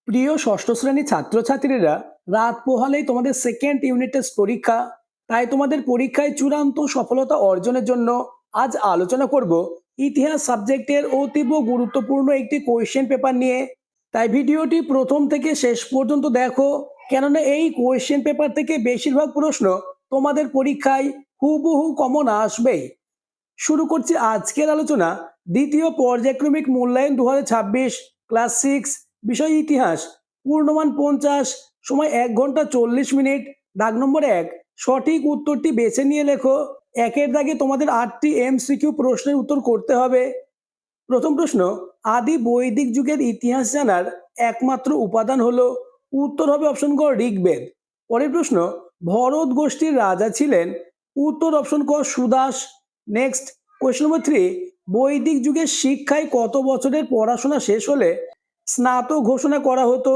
প্রিয় ষষ্ঠ শ্রেণীর ছাত্রছাত্রীরা, রাত পোহালেই তোমাদের সেকেন্ড ইউনিট টেস্ট পরীক্ষা। তাই তোমাদের পরীক্ষায় চূড়ান্ত সফলতা অর্জনের জন্য আজ আলোচনা করব ইতিহাস সাবজেক্টের অতীব গুরুত্বপূর্ণ একটি কোয়েশ্চেন পেপার নিয়ে। তাই ভিডিওটি প্রথম থেকে শেষ পর্যন্ত দেখো, কেননা এই কোয়েশ্চেন পেপার থেকে বেশিরভাগ প্রশ্ন তোমাদের পরীক্ষায় হুবহু কমন আসবেই। শুরু করছি আজকের আলোচনা। দ্বিতীয় পর্যায়ক্রমিক মূল্যায়ন 2026, ক্লাস 6, বিষয় ইতিহাস, পূর্ণমান 50, সময় 1 ঘন্টা 40 মিনিট। দাগ নম্বর 1, সঠিক উত্তরটি বেছে নিয়ে লেখো। একের দাগে তোমাদের 8টি এমসিকিউ প্রশ্নের উত্তর করতে হবে। প্রথম প্রশ্ন, আদি বৈদিক যুগের ইতিহাস জানার একমাত্র উপাদান হলো? উত্তর হবে অপশন ক ঋগ্বেদ। পরের প্রশ্ন, ভরত গোষ্ঠীর রাজা ছিলেন? উত্তর অপশন ক সুদাস। নেক্সট, কোয়েশ্চন নম্বর 3, বৈদিক যুগের শিক্ষায় কত বছরের পড়াশোনা শেষ হলে স্নাতক ঘোষণা করা হতো?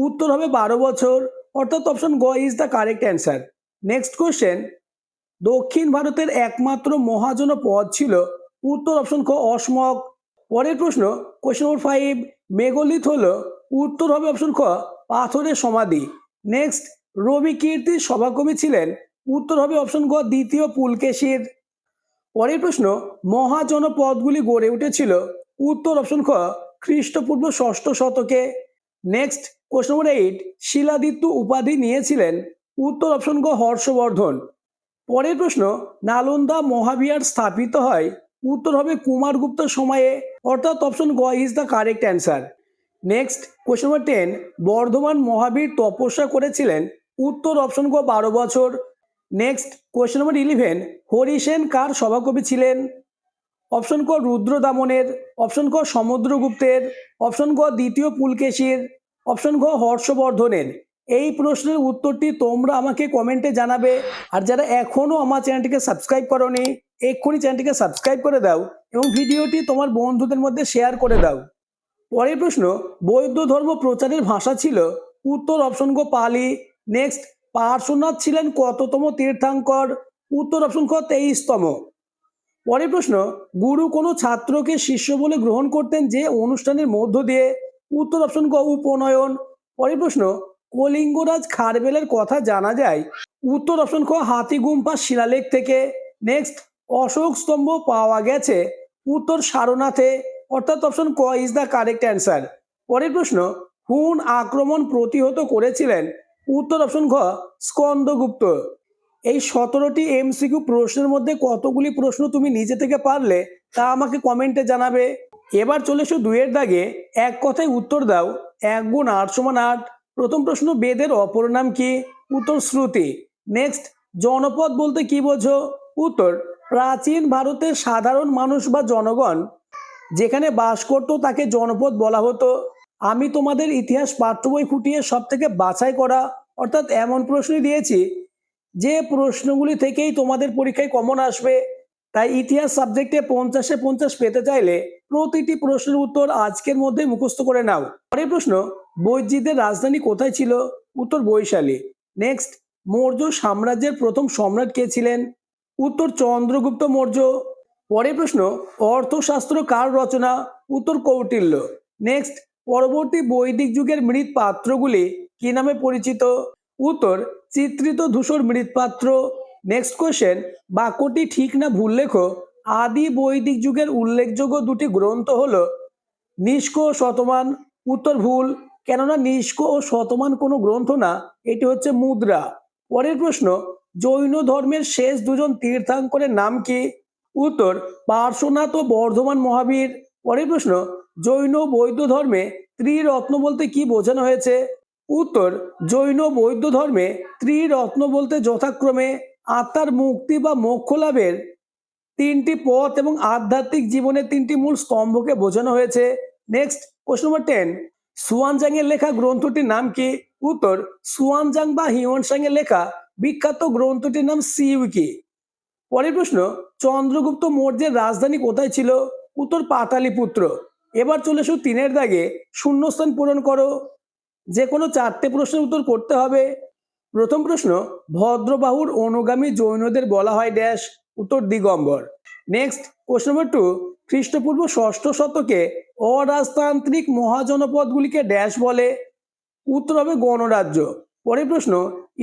উত্তর হবে 12 বছর, অর্থাৎ অপশন গ is the correct answer. Next question, দক্ষিণ ভারতের একমাত্র মহাজনপদ ছিল? উত্তর অপশন ক অসমক। পরের প্রশ্ন, কোয়েশ্চন নম্বর 5, মেঘলিথ হলো? উত্তর হবে অপশন খ পাথরের সমাধি। নেক্সট, রবি কীর্তির সভাকবি ছিলেন? উত্তর হবে অপশন গ দ্বিতীয় পুলকেশীর। পরের প্রশ্ন, মহাজনপদগুলি গড়ে উঠেছিল? উত্তর অপশন খ খ্রিস্টপূর্ব 6ষ্ঠ শতকে। নেক্সট, কোয়েশ্চন নম্বর 8, শিলাদিত্য উপাধি নিয়েছিলেন? উত্তর অপশন গ হর্ষবর্ধন। পরের প্রশ্ন, নালন্দা মহাবিহার স্থাপিত হয়? উত্তর হবে কুমারগুপ্ত সময়ে, অর্থাৎ অপশন গ is the correct answer. Next, question number 10, Vardhaman Mahavir তপস্যা করেছিলেন? উত্তর অপশন গ 12 বছর। নেক্সট, কোয়েশ্চন নম্বর 11, হরিসেন কার সভাকবি ছিলেন? অপশন ক রুদ্রদামনের, অপশন ক সমুদ্রগুপ্তের, অপশন ক দ্বিতীয় পুলকেশীর, অপশন ক হর্ষবর্ধনের। এই প্রশ্নের উত্তরটি তোমরা আমাকে কমেন্টে জানাবে। আর যারা এখনো আমার চ্যানেলটিকে সাবস্ক্রাইব করোনি, এক্ষুনি চ্যানেলটিকে সাবস্ক্রাইব করে দাও এবং ভিডিওটি তোমার বন্ধুদের মধ্যে শেয়ার করে দাও। পরের প্রশ্ন, বৌদ্ধ ধর্ম প্রচারের ভাষা ছিল? উত্তর অপশন ক পালি। নেক্সট, পার্শ্বনাথ ছিলেন কততম তীর্থাঙ্কর? উত্তর অপশন ক 23তম। পরের প্রশ্ন, গুরু কোনো ছাত্রকে শিষ্য বলে গ্রহণ করতেন যে অনুষ্ঠানের মধ্য দিয়ে? উত্তর অপশন ক উপনয়ন। পরের প্রশ্ন, কলিঙ্গরাজ খারবেলের কথা জানা যায়? উত্তর অপশন ক হাতিগুম্ফা শিলালেখ থেকে। নেক্সট, অশোক স্তম্ভ পাওয়া গেছে? উত্তর সারনাথে, অর্থাৎ অপশন ক ইজ দ্য কারেক্ট অ্যান্সার। পরের প্রশ্ন, হুন আক্রমণ প্রতিহত করেছিলেন? উত্তর অপশন খ স্কন্দগুপ্ত। এই 17টি এমসিকিউ প্রশ্নের মধ্যে কতগুলি প্রশ্ন তুমি নিজে থেকে পারলে তা আমাকে কমেন্টে জানাবে। এবার চলে এসো 2 এর দাগে, এক কথায় উত্তর দাও। 1 গুণ 8 সমান 8। প্রথম প্রশ্ন, বেদের অপর নাম কি? উত্তর শ্রুতি। নেক্সট, জনপদ বলতে কি বোঝো? উত্তর, প্রাচীন ভারতের সাধারণ মানুষ বা জনগণ যেখানে বাস করত তাকে জনপদ বলা হতো। আমি তোমাদের ইতিহাস পাঠ্য বই খুঁটিয়ে সব থেকে বাছাই করা, অর্থাৎ এমন প্রশ্নই দিয়েছি যে প্রশ্নগুলি থেকেই তোমাদের পরীক্ষায় কমন আসবে। তাই ইতিহাস সাবজেক্টে 50-এ 50 পেতে চাইলে প্রতিটি প্রশ্নের উত্তর আজকের মধ্যে মুখস্থ করে নাও। পরের প্রশ্ন, বৈজিদের রাজধানী কোথায় ছিল? উত্তর বৈশালী। নেক্সট, মৌর্য সাম্রাজ্যের প্রথম সম্রাট কে ছিলেন? উত্তর চন্দ্রগুপ্ত মৌর্য। পরের প্রশ্ন, অর্থশাস্ত্র কার রচনা? উত্তর কৌটিল্য। নেক্সট, পরবর্তী বৈদিক যুগের মৃৎপাত্রগুলি কি নামে পরিচিত? উত্তর চিত্রিত ধূসর মৃৎপাত্র। নেক্সট কোয়েশ্চেন, বাক্যটি ঠিক না ভুল লেখো। আদি বৈদিক যুগের উল্লেখযোগ্য দুটি গ্রন্থ হলো নিষ্ক ও শতমান। উত্তর ভুল, কেননা নিষ্ক ও শতমান কোনো গ্রন্থ না, এটি হচ্ছে মুদ্রা। পরের প্রশ্ন, জৈন ধর্মের শেষ দুজন তীর্থাঙ্করের নাম কি? উত্তর পার্শ্বনাথ ও বর্ধমান মহাবীর। পরের প্রশ্ন, জৈন বৌদ্ধ ধর্মে ত্রিরত্ন বলতে কি বোঝানো হয়েছে? উত্তর, জৈন বৌদ্ধ ধর্মে ত্রিরত্ন বলতে যথাক্রমে আত্মার মুক্তি বা মোক্ষ লাভের 3টি পথ এবং আধ্যাত্মিক জীবনের 3টি মূল স্তম্ভকে বোঝানো হয়েছে। নেক্সট, কোশ্চেন নম্বর 10, সুয়ানজাং এর লেখা গ্রন্থটির নাম কি? উত্তর, সুয়ানজাং বা হিউয়ানসাং এর লেখা বিখ্যাত গ্রন্থটির নাম সিইউকি। পরের প্রশ্ন, চন্দ্রগুপ্ত মৌর্যের রাজধানী কোথায় ছিল? উত্তর পাটালিপুত্র। এবার চলে এসো 3 এর দাগে, শূন্যস্থান পূরণ করো। যে কোনো 4টে প্রশ্নের উত্তর করতে হবে। প্রথম প্রশ্ন, ভদ্রবাহুর অনুগামী জৈনদের বলা হয় ড্যাশ? উত্তর দিগম্বর। নেক্সট, কোশ্চেন নম্বর 2, খ্রিস্টপূর্ব 6ষ্ঠ শতকে অরাজতান্ত্রিক মহাজনপদগুলিকে ড্যাশ বলে? উত্তর হবে গণরাজ্য। পরের প্রশ্ন,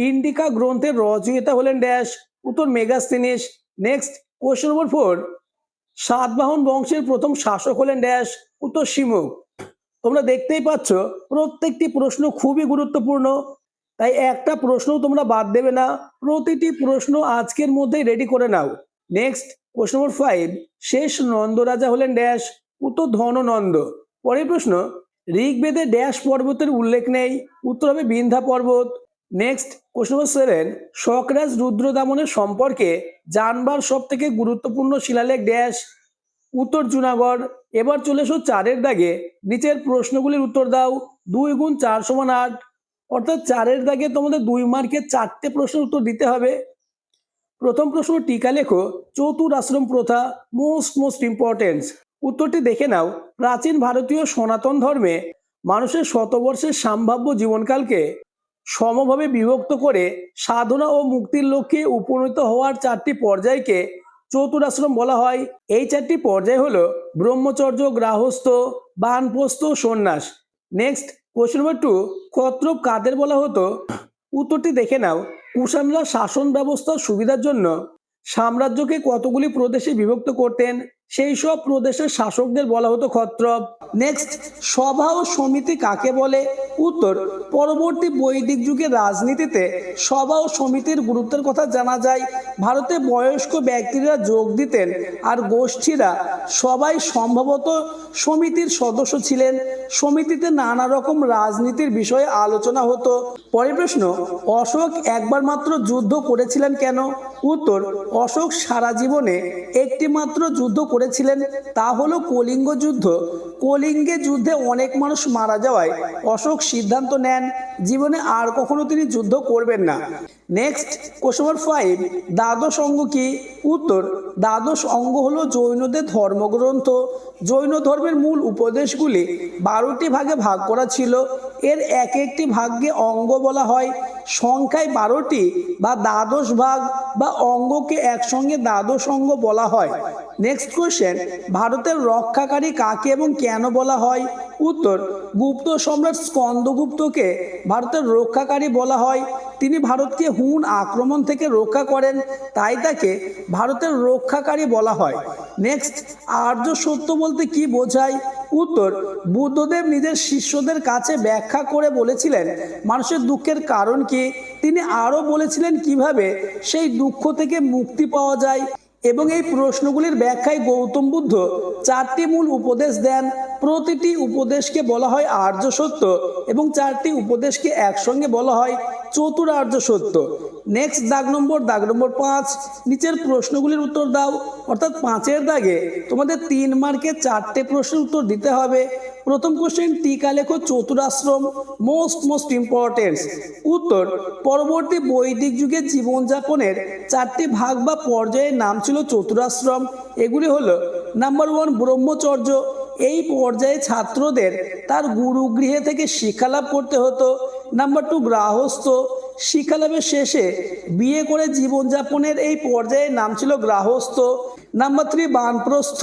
ইন্ডিকা গ্রন্থের রচয়িতা হলেন ড্যাশ, উত্তর Megasthenes. Next question number 4, Satavahana বংশের প্রথম শাসক হলেন ড্যাশ, উত্তর শিমুক। তোমরা দেখতেই পাচ্ছ প্রত্যেকটি প্রশ্ন খুবই গুরুত্বপূর্ণ, তাই একটা প্রশ্ন তোমরা বাদ দেবে না, প্রতিটি প্রশ্ন আজকের মধ্যেই রেডি করে নাও। নেক্সট কোশ্চেন নম্বর 5, শেষ নন্দ রাজা হলেন ড্যাশ, উত্তর ধননন্দ। পরের প্রশ্ন, ঋগ্বেদে ড্যাশ পর্বতের উল্লেখ নেই, উত্তর হবে বিন্ধ্যা পর্বত। নেক্সট কোশ্চেন নম্বর 7, শকরাজ রুদ্রদামনের সম্পর্কে জানবার সব থেকে গুরুত্বপূর্ণ শিলালেখ ড্যাশ, উত্তর জুনাগড়। এবার চলে এসো 4-এর দাগে, নিচের প্রশ্নগুলির উত্তর দাও। 2 গুণ 4 সমান 8, অর্থাৎ 4-এর দাগে তোমাদের 2 মার্কের 4টে প্রশ্নের উত্তর দিতে হবে। প্রথম প্রশ্ন, টিকা লেখো চতুর আশ্রম প্রথা, মোস্ট ইম্পর্টেন্স। উত্তরটি দেখে নাও। প্রাচীন ভারতীয় সনাতন ধর্মে মানুষের শতবর্ষের সম্ভাব্য জীবনকালকে সমভাবে বিভক্ত করে সাধনা ও মুক্তির লক্ষ্যে উপনীত হওয়ার 4টি পর্যায়কে চতুরাশ্রম বলা হয়। এই 4টি পর্যায় হলো ব্রহ্মচর্য, গৃহস্থ, বানপ্রস্থ, সন্ন্যাস। নেক্সট কোশ্চেন নম্বর 2, ক্ষত্রপ কাদের বলা হতো? উত্তরটি দেখে নাও। কুষাণরা শাসন ব্যবস্থার সুবিধার জন্য সাম্রাজ্যকে কতগুলি প্রদেশে বিভক্ত করতেন, সেই সব প্রদেশের শাসকদের বলা হতো ক্ষত্রপ। নেক্সট, সভা ও সমিতি কাকে বলে? উত্তর, পরবর্তী বৈদিক যুগের রাজনীতিতে সভা ও সমিতির গুরুত্বের কথা জানা যায়। ভারতে বয়স্ক ব্যক্তিরা যোগ দিতেন আর গোষ্ঠীরা সবাই সম্ভবত সমিতির সদস্য ছিলেন। সমিতিতে নানা রকম রাজনীতির বিষয়ে আলোচনা হতো। পরের প্রশ্ন, অশোক একবার মাত্র যুদ্ধ করেছিলেন কেন? উত্তর, অশোক সারা জীবনে একটি মাত্র যুদ্ধ করেছিলেন, তা হলো কলিঙ্গ যুদ্ধ। কলিঙ্গে যুদ্ধে অনেক মানুষ মারা যাওয়ায় অশোক সিদ্ধান্ত নেন জীবনে আর কখনো তিনি যুদ্ধ করবেন না। নেক্সট কোশ্চেন নম্বর 5, দ্বাদশ অঙ্গ কি? উত্তর, দ্বাদশ অঙ্গ হলো জৈনদের ধর্মগ্রন্থ। জৈন ধর্মের মূল উপদেশগুলি 12টি ভাগে ভাগ করা ছিল। এর এক একটি ভাগকে অঙ্গ বলা হয়। সংখ্যায় 12টি বা দ্বাদশ ভাগ বা অঙ্গকে একসঙ্গে দ্বাদশ অঙ্গ বলা হয়। নেক্সট কোশ্চেন, ভারতের রক্ষাকারী কাকে এবং কেন বলা হয়? উত্তর, গুপ্ত সম্রাট স্কন্দগুপ্তকে ভারতের রক্ষাকারী বলা হয়। তিনি ভারতকে হুন আক্রমণ থেকে রক্ষা করেন, তাই তাকে ভারতের রক্ষাকারী বলা হয়। নেক্সট, আর্য সত্য বলতে কি বোঝায়? উত্তর, বুদ্ধদেব নিজের শিষ্যদের কাছে ব্যাখ্যা করে বলেছিলেন মানুষের দুঃখের কারণ কি। তিনি আরও বলেছিলেন কিভাবে সেই দুঃখ থেকে মুক্তি পাওয়া যায়, এবং এই প্রশ্নগুলির ব্যাখ্যায় গৌতম বুদ্ধ 4টি মূল উপদেশ দেন। প্রতিটি উপদেশকে বলা হয় আর্য সত্য এবং 4টি উপদেশকে একসঙ্গে বলা হয় চতুরার্য সত্য। নেক্সট দাগ নম্বর 5, নিচের প্রশ্নগুলির উত্তর দাও। অর্থাৎ 5-এর দাগে তোমাদের 3 মার্কের 4টে প্রশ্নের উত্তর দিতে হবে। প্রথম কোশ্চেন, টিকা লেখো চতুরাশ্রম, মোস্ট ইম্পর্টেন্স। উত্তর, পরবর্তী বৈদিক যুগের জীবনযাপনের 4টি ভাগ বা পর্যায়ের নাম ছিল চতুরাশ্রম। এগুলি হলো নাম্বার 1 ব্রহ্মচর্য। এই পর্যায়ে ছাত্রদের তার গুরুগৃহে থেকে শিক্ষালাভ করতে হতো। নাম্বার 2 গৃহস্থ। শিক্ষালাভের শেষে বিয়ে করে জীবনযাপনের এই পর্যায়ের নাম ছিল গৃহস্থ। নাম্বার 3 বানপ্রস্থ।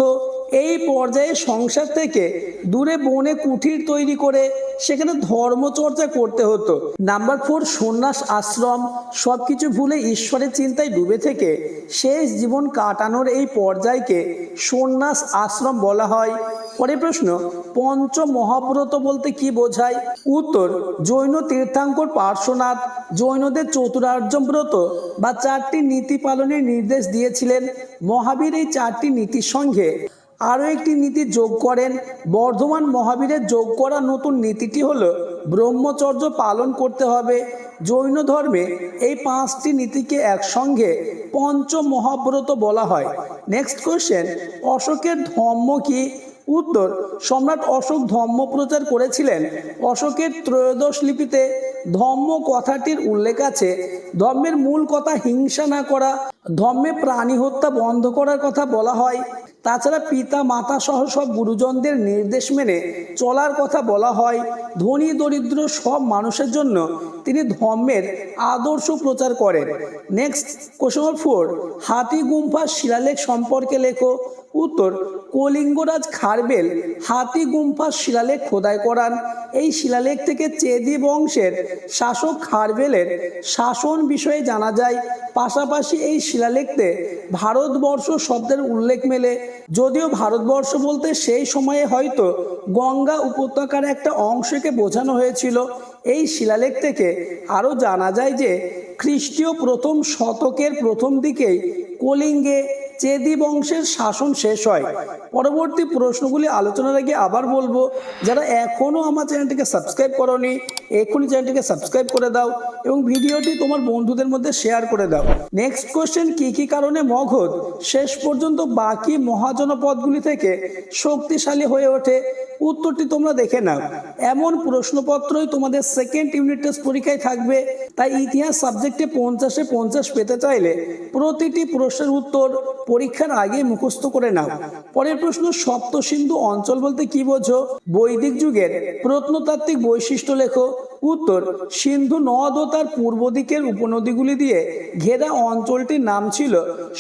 এই পর্যায়ে সংসার থেকে দূরে বনে কুঠির তৈরি করে সেখানে ধর্মচর্চা করতে হতো। নাম্বার 4 সন্ন্যাস আশ্রম। সবকিছু ভুলে ঈশ্বরের চিন্তায় ডুবে থেকে শেষ জীবন কাটানোর এই পর্যায়কে সন্ন্যাস আশ্রম বলা হয়। পরের প্রশ্ন, পঞ্চ মহাব্রত বলতে কি বোঝায়? উত্তর, জৈন তীর্থাঙ্কর পার্শ্বনাথ জৈনদের চতুরার্য ব্রত বা 4টি নীতি পালনের নির্দেশ দিয়েছিলেন। মহাবীর এই 4টি নীতির সঙ্গে আরও একটি নীতি যোগ করেন। বর্ধমান মহাবীরের যোগ করা নতুন নীতিটি হলো ব্রহ্মচর্য পালন করতে হবে। জৈন ধর্মে এই 5টি নীতিকে একসঙ্গে পঞ্চ মহাব্রত বলা হয়। নেক্সট কোশ্চেন, অশোকের ধর্ম কি? উত্তর, সম্রাট অশোক ধর্ম প্রচার করেছিলেন। অশোকের ত্রয়োদশ লিপিতে ধর্ম কথাটির উল্লেখ আছে। ধর্মের মূল কথা হিংসা না করা, ধর্মে প্রাণী হত্যা বন্ধ করার কথা বলা হয়। তাছাড়া পিতা মাতা সহ সব গুরুজনদের নির্দেশ মেনে চলার কথা বলা হয়। ধনী দরিদ্র সব মানুষের জন্য তিনি ধর্মের আদর্শ প্রচার করেন। নেক্সট কোশ্চেন নম্বর 4, হাতি গুম্ফা শিলালেখ সম্পর্কে লেখো। উত্তর, কলিঙ্গরাজ খারবেল হাতি গুম্ফা শিলালেখ খোদাই করান। এই শিলালেখ থেকে চেদি বংশের শাসক খারবেলের শাসন বিষয়ে জানা যায়। পাশাপাশি এই শিলালেখতে ভারতবর্ষ শব্দের উল্লেখ মেলে, যদিও ভারতবর্ষ বলতে সেই সময়ে হয়তো গঙ্গা উপত্যকার একটা অংশকে বোঝানো হয়েছিল। এই শিলালেখ থেকে আরও জানা যায় যে খ্রিস্টীয় প্রথম শতকের প্রথম দিকেই কলিঙ্গে চেদি বংশের শাসন শেষ হয়। পরবর্তী প্রশ্নগুলি আলোচনার আগে আবার বলবো, যারা এখনো আমার চ্যানেলটিকে সাবস্ক্রাইব করোনি এখনই চ্যানেলটিকে সাবস্ক্রাইব করে দাও এবং ভিডিওটি তোমার বন্ধুদের মধ্যে শেয়ার করে দাও। নেক্সট কোশ্চেন, কি কি কারণে মগধ শেষ পর্যন্ত বাকি মহাজনপদগুলি থেকে শক্তিশালী হয়ে ওঠে? উত্তরটি তোমরা দেখে নাও। এমন প্রশ্নপত্রই তোমাদের সেকেন্ড ইউনিট টেস্ট পরীক্ষায় থাকবে, তাই ইতিহাস সাবজেক্টে 50-এ 50 পেতে চাইলে প্রতিটি প্রশ্নের উত্তর পরীক্ষার আগে মুখস্থ করে নাও। পরের প্রশ্ন, সপ্ত সিন্ধু অঞ্চল বলতে কি বোঝো? বৈদিক যুগের প্রত্নতাত্ত্বিক বৈশিষ্ট্য লেখো। উত্তর, সিন্ধু নদ ও তার পূর্ব দিকের উপনদীগুলি দিয়ে ঘেরা অঞ্চলটির নাম ছিল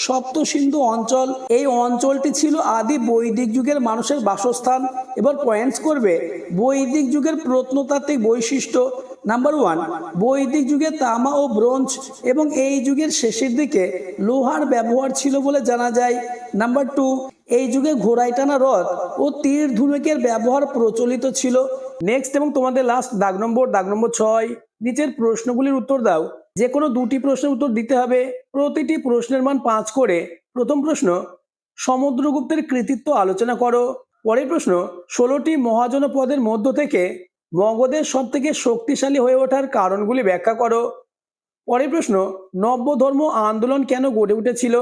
সপ্ত সিন্ধু অঞ্চল। এই অঞ্চলটি ছিল আদি বৈদিক যুগের মানুষের বাসস্থান। এবার পয়েন্টস করবে বৈদিক যুগের প্রত্নতাত্ত্বিক বৈশিষ্ট্য। নাম্বার 1, বৈদিক যুগে তামা ও ব্রোঞ্জ এবং এই যুগের শেষের দিকে লোহার ব্যবহার ছিল বলে জানা যায়। নাম্বার 2, এই যুগে ঘোড়ায় টানা রথ ও তীর ধনুকের ব্যবহার প্রচলিত ছিল। নেক্সট এবং তোমাদের লাস্ট দাগ নম্বর 6, নিচের প্রশ্নগুলির উত্তর দাও। যে কোনো দুটি প্রশ্নের উত্তর দিতে হবে, প্রতিটি প্রশ্নের মান 5 করে। প্রথম প্রশ্ন, সমুদ্রগুপ্তের কৃতিত্ব আলোচনা করো। পরের প্রশ্ন, 16টি মহাজনপদের মধ্য থেকে মগধের সব থেকে শক্তিশালী হয়ে ওঠার কারণগুলি ব্যাখ্যা করো। পরের প্রশ্ন, নব্য ধর্ম আন্দোলন কেন গড়ে উঠেছিল?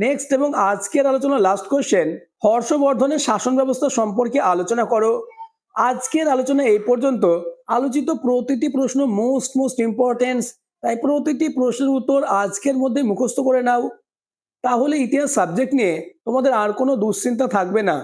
নেক্সট এবং আজকের আলোচনা লাস্ট কোশ্চেন, হর্ষবর্ধনের শাসন ব্যবস্থা সম্পর্কে আলোচনা করো। আজকের আলোচনা এই পর্যন্ত। আলোচিত প্রতিটি প্রশ্ন মোস্ট ইম্পর্টেন্ট, তাই প্রতিটি প্রশ্নের উত্তর আজকের মধ্যে মুখস্থ করে নাও। তাহলে ইতিহাস সাবজেক্ট নিয়ে তোমাদের আর কোনো দুশ্চিন্তা থাকবে না।